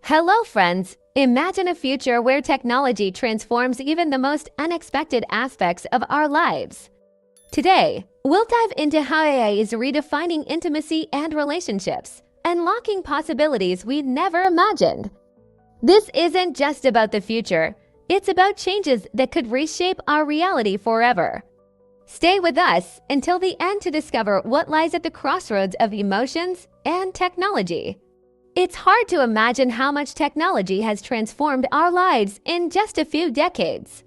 Hello, friends! Imagine a future where technology transforms even the most unexpected aspects of our lives. Today, we'll dive into how AI is redefining intimacy and relationships, unlocking possibilities we never imagined. This isn't just about the future, it's about changes that could reshape our reality forever. Stay with us until the end to discover what lies at the crossroads of emotions and technology. It's hard to imagine how much technology has transformed our lives in just a few decades.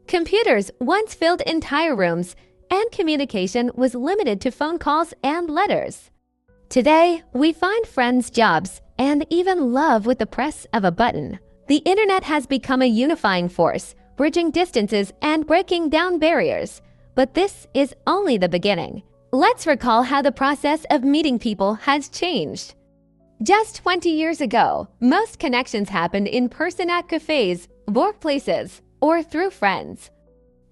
Computers once filled entire rooms, and communication was limited to phone calls and letters. Today, we find friends, jobs, and even love with the press of a button. The internet has become a unifying force, bridging distances and breaking down barriers. But this is only the beginning. Let's recall how the process of meeting people has changed. Just 20 years ago, most connections happened in person at cafes, workplaces, or through friends.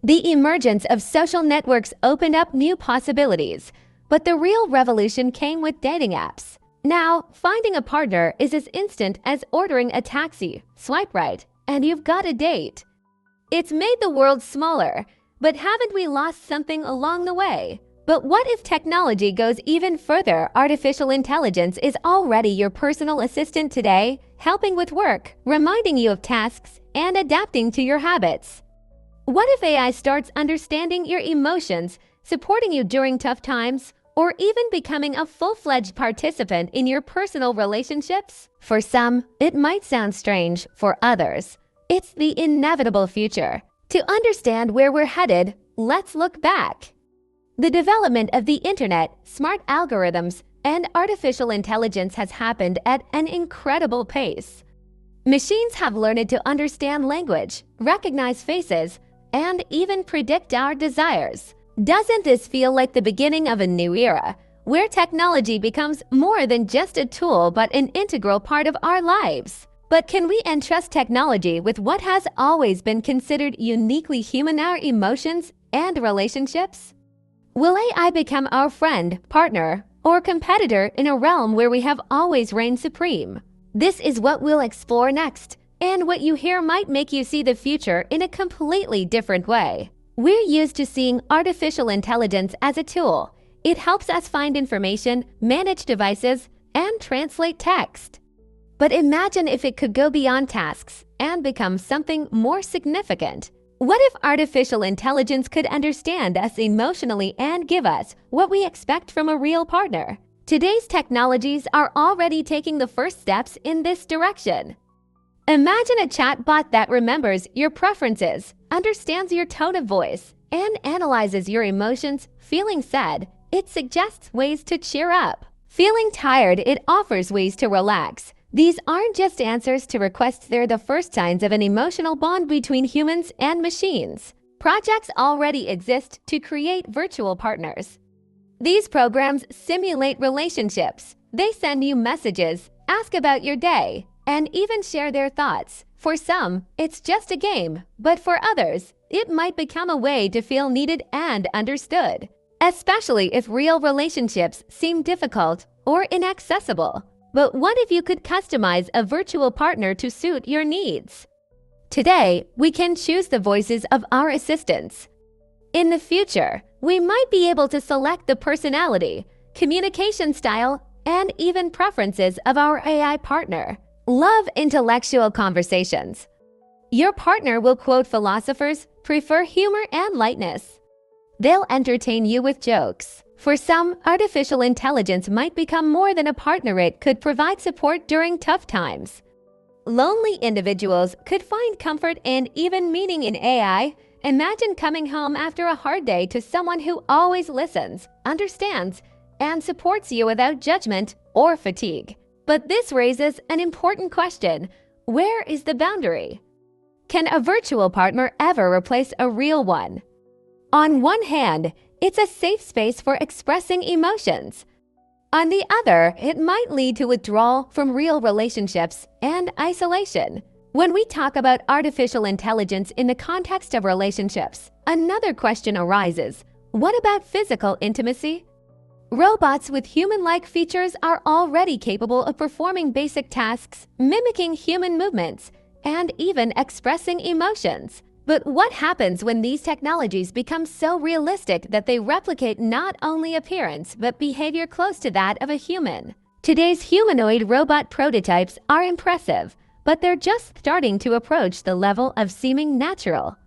The emergence of social networks opened up new possibilities, but the real revolution came with dating apps. Now, finding a partner is as instant as ordering a taxi. Swipe right, and you've got a date. It's made the world smaller, but haven't we lost something along the way? But what if technology goes even further? Artificial intelligence is already your personal assistant today, helping with work, reminding you of tasks, and adapting to your habits. What if AI starts understanding your emotions, supporting you during tough times, or even becoming a full-fledged participant in your personal relationships? For some, it might sound strange. For others, it's the inevitable future. To understand where we're headed, let's look back. The development of the internet, smart algorithms, and artificial intelligence has happened at an incredible pace. Machines have learned to understand language, recognize faces, and even predict our desires. Doesn't this feel like the beginning of a new era, where technology becomes more than just a tool but an integral part of our lives? But can we entrust technology with what has always been considered uniquely human, our emotions and relationships? Will AI become our friend, partner, or competitor in a realm where we have always reigned supreme? This is what we'll explore next, and what you hear might make you see the future in a completely different way. We're used to seeing artificial intelligence as a tool. It helps us find information, manage devices, and translate text. But imagine if it could go beyond tasks and become something more significant. What if artificial intelligence could understand us emotionally and give us what we expect from a real partner? Today's technologies are already taking the first steps in this direction. Imagine a chatbot that remembers your preferences, understands your tone of voice, and analyzes your emotions. Feeling sad, it suggests ways to cheer up. Feeling tired, it offers ways to relax. These aren't just answers to requests, they're the first signs of an emotional bond between humans and machines. Projects already exist to create virtual partners. These programs simulate relationships. They send you messages, ask about your day, and even share their thoughts. For some, it's just a game, but for others, it might become a way to feel needed and understood, especially if real relationships seem difficult or inaccessible. But what if you could customize a virtual partner to suit your needs? Today, we can choose the voices of our assistants. In the future, we might be able to select the personality, communication style, and even preferences of our AI partner. Love intellectual conversations. Your partner will quote philosophers, prefer humor and lightness. They'll entertain you with jokes. For some, artificial intelligence might become more than a partner. It could provide support during tough times. Lonely individuals could find comfort and even meaning in AI. Imagine coming home after a hard day to someone who always listens, understands, and supports you without judgment or fatigue. But this raises an important question. Where is the boundary? Can a virtual partner ever replace a real one? On one hand, it's a safe space for expressing emotions. On the other, it might lead to withdrawal from real relationships and isolation. When we talk about artificial intelligence in the context of relationships, another question arises. What about physical intimacy? Robots with human-like features are already capable of performing basic tasks, mimicking human movements, and even expressing emotions. But what happens when these technologies become so realistic that they replicate not only appearance but behavior close to that of a human? Today's humanoid robot prototypes are impressive, but they're just starting to approach the level of seeming natural.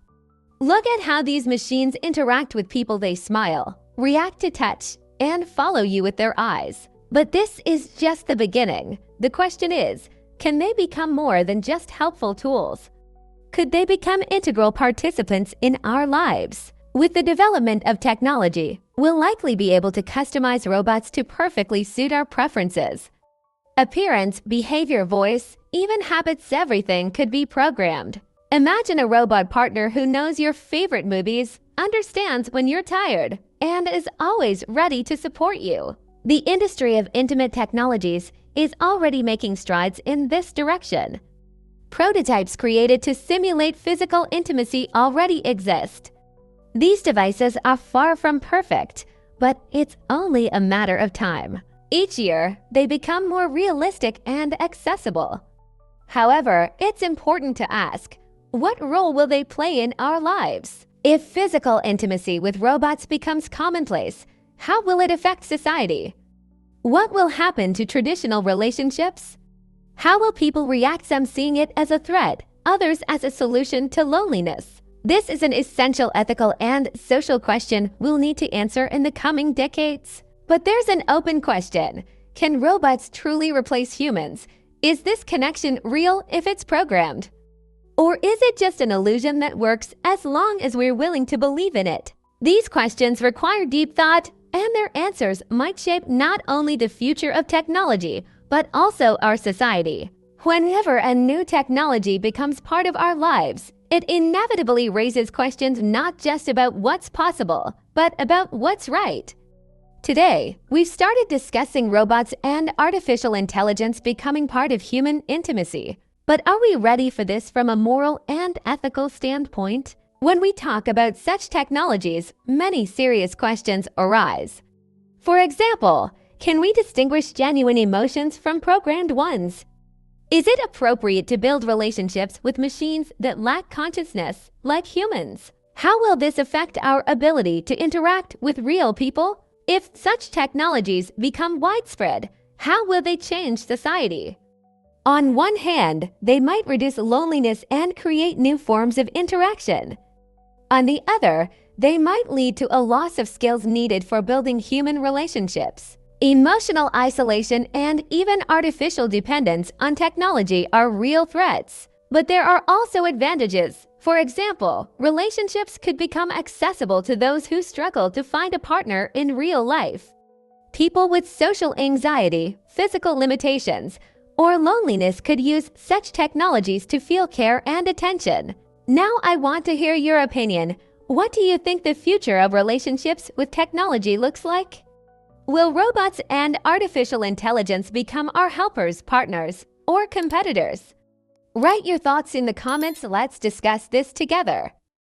Look at how these machines interact with people. They smile, react to touch, and follow you with their eyes. But this is just the beginning. The question is, can they become more than just helpful tools? Could they become integral participants in our lives? With the development of technology, we'll likely be able to customize robots to perfectly suit our preferences. Appearance, behavior, voice, even habits, everything could be programmed. Imagine a robot partner who knows your favorite movies, understands when you're tired, and is always ready to support you. The industry of intimate technologies is already making strides in this direction. Prototypes created to simulate physical intimacy already exist. These devices are far from perfect, but it's only a matter of time. Each year, they become more realistic and accessible. However, it's important to ask, what role will they play in our lives? If physical intimacy with robots becomes commonplace, how will it affect society? What will happen to traditional relationships? How will people react, some seeing it as a threat, others as a solution to loneliness? This is an essential ethical and social question we'll need to answer in the coming decades. But there's an open question. Can robots truly replace humans? Is this connection real if it's programmed? Or is it just an illusion that works as long as we're willing to believe in it? These questions require deep thought, and their answers might shape not only the future of technology, but also our society. Whenever a new technology becomes part of our lives, it inevitably raises questions not just about what's possible, but about what's right. Today, we've started discussing robots and artificial intelligence becoming part of human intimacy. But are we ready for this from a moral and ethical standpoint? When we talk about such technologies, many serious questions arise. For example, can we distinguish genuine emotions from programmed ones? Is it appropriate to build relationships with machines that lack consciousness, like humans? How will this affect our ability to interact with real people? If such technologies become widespread, how will they change society? On one hand, they might reduce loneliness and create new forms of interaction. On the other, they might lead to a loss of skills needed for building human relationships. Emotional isolation and even artificial dependence on technology are real threats. But there are also advantages. For example, relationships could become accessible to those who struggle to find a partner in real life. People with social anxiety, physical limitations, or loneliness could use such technologies to feel care and attention. Now I want to hear your opinion. What do you think the future of relationships with technology looks like? Will robots and artificial intelligence become our helpers, partners, or competitors? Write your thoughts in the comments. Let's discuss this together.